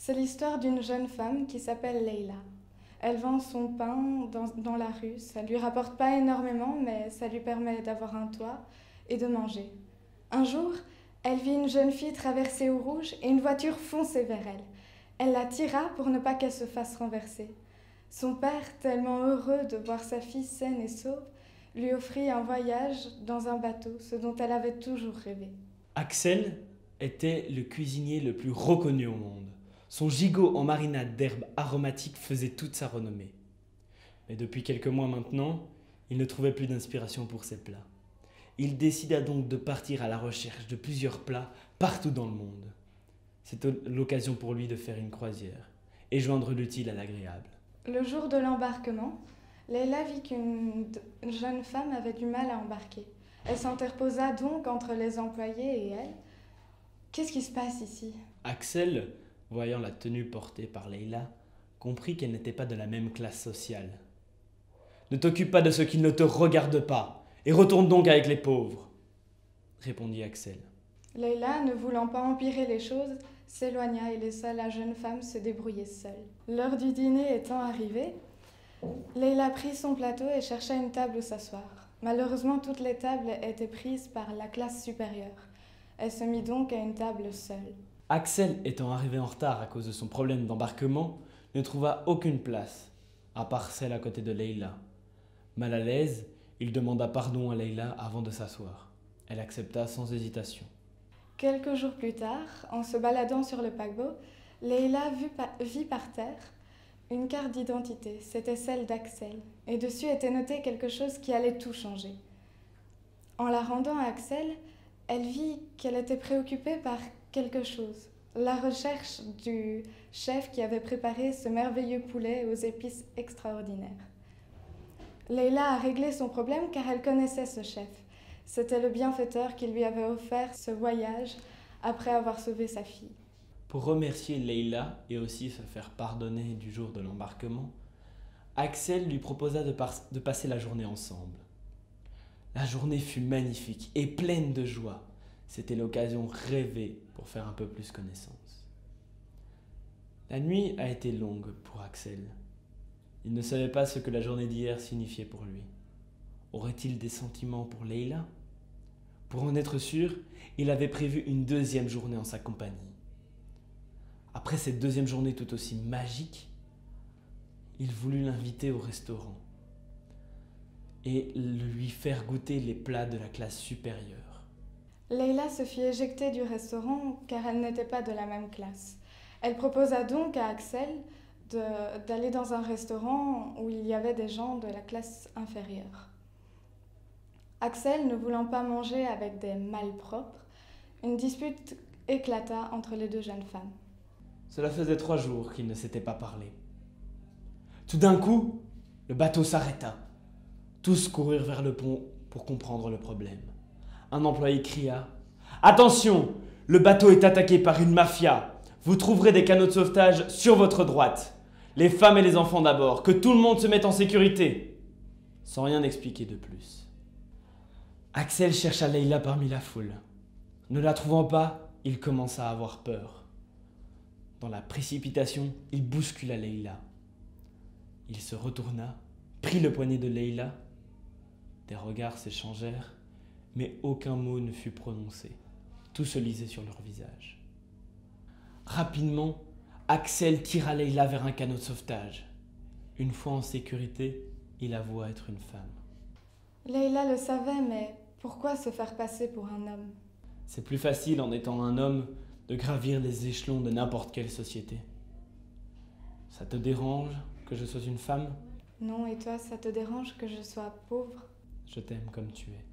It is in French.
C'est l'histoire d'une jeune femme qui s'appelle Leila. Elle vend son pain dans la rue. Ça ne lui rapporte pas énormément, mais ça lui permet d'avoir un toit et de manger. Un jour, elle vit une jeune fille traverser au rouge et une voiture foncer vers elle. Elle la tira pour ne pas qu'elle se fasse renverser. Son père, tellement heureux de voir sa fille saine et sauve, lui offrit un voyage dans un bateau, ce dont elle avait toujours rêvé. Axel était le cuisinier le plus reconnu au monde. Son gigot en marinade d'herbes aromatiques faisait toute sa renommée. Mais depuis quelques mois maintenant, il ne trouvait plus d'inspiration pour ses plats. Il décida donc de partir à la recherche de plusieurs plats partout dans le monde. C'était l'occasion pour lui de faire une croisière et joindre l'utile à l'agréable. Le jour de l'embarquement, Leila vit qu'une jeune femme avait du mal à embarquer. Elle s'interposa donc entre les employés et elle. Qu'est-ce qui se passe ici ? Axel, voyant la tenue portée par Leila, comprit qu'elle n'était pas de la même classe sociale. « Ne t'occupe pas de ce qui ne te regarde pas, et retourne donc avec les pauvres, » répondit Axel. Leila, ne voulant pas empirer les choses, s'éloigna et laissa la jeune femme se débrouiller seule. L'heure du dîner étant arrivée, Leila prit son plateau et chercha une table où s'asseoir. Malheureusement, toutes les tables étaient prises par la classe supérieure. Elle se mit donc à une table seule. Axel, étant arrivé en retard à cause de son problème d'embarquement, ne trouva aucune place, à part celle à côté de Leila. Mal à l'aise, il demanda pardon à Leila avant de s'asseoir. Elle accepta sans hésitation. Quelques jours plus tard, en se baladant sur le paquebot, Leila vit par terre une carte d'identité. C'était celle d'Axel. Et dessus était noté quelque chose qui allait tout changer. En la rendant à Axel, elle vit qu'elle était préoccupée par quelque chose. La recherche du chef qui avait préparé ce merveilleux poulet aux épices extraordinaires. Leila a réglé son problème car elle connaissait ce chef. C'était le bienfaiteur qui lui avait offert ce voyage après avoir sauvé sa fille. Pour remercier Leila et aussi se faire pardonner du jour de l'embarquement, Axel lui proposa de passer la journée ensemble. La journée fut magnifique et pleine de joie. C'était l'occasion rêvée pour faire un peu plus connaissance. La nuit a été longue pour Axel. Il ne savait pas ce que la journée d'hier signifiait pour lui. Aurait-il des sentiments pour Leila ? Pour en être sûr, il avait prévu une deuxième journée en sa compagnie. Après cette deuxième journée tout aussi magique, il voulut l'inviter au restaurant et lui faire goûter les plats de la classe supérieure. Leila se fit éjecter du restaurant car elle n'était pas de la même classe. Elle proposa donc à Axel d'aller dans un restaurant où il y avait des gens de la classe inférieure. Axel, ne voulant pas manger avec des malpropres, une dispute éclata entre les deux jeunes femmes. Cela faisait 3 jours qu'ils ne s'étaient pas parlé. Tout d'un coup, le bateau s'arrêta. Tous coururent vers le pont pour comprendre le problème. Un employé cria « Attention, le bateau est attaqué par une mafia. Vous trouverez des canots de sauvetage sur votre droite. Les femmes et les enfants d'abord, que tout le monde se mette en sécurité. » Sans rien expliquer de plus. Axel chercha Leila parmi la foule. Ne la trouvant pas, il commença à avoir peur. Dans la précipitation, il bouscula Leila. Il se retourna, prit le poignet de Leila. Des regards s'échangèrent, mais aucun mot ne fut prononcé. Tout se lisait sur leur visage. Rapidement, Axel tira Leila vers un canot de sauvetage. Une fois en sécurité, il avoua être une femme. Leila le savait, mais pourquoi se faire passer pour un homme ? C'est plus facile en étant un homme de gravir les échelons de n'importe quelle société. Ça te dérange que je sois une femme ? Non, et toi, ça te dérange que je sois pauvre ? Je t'aime comme tu es.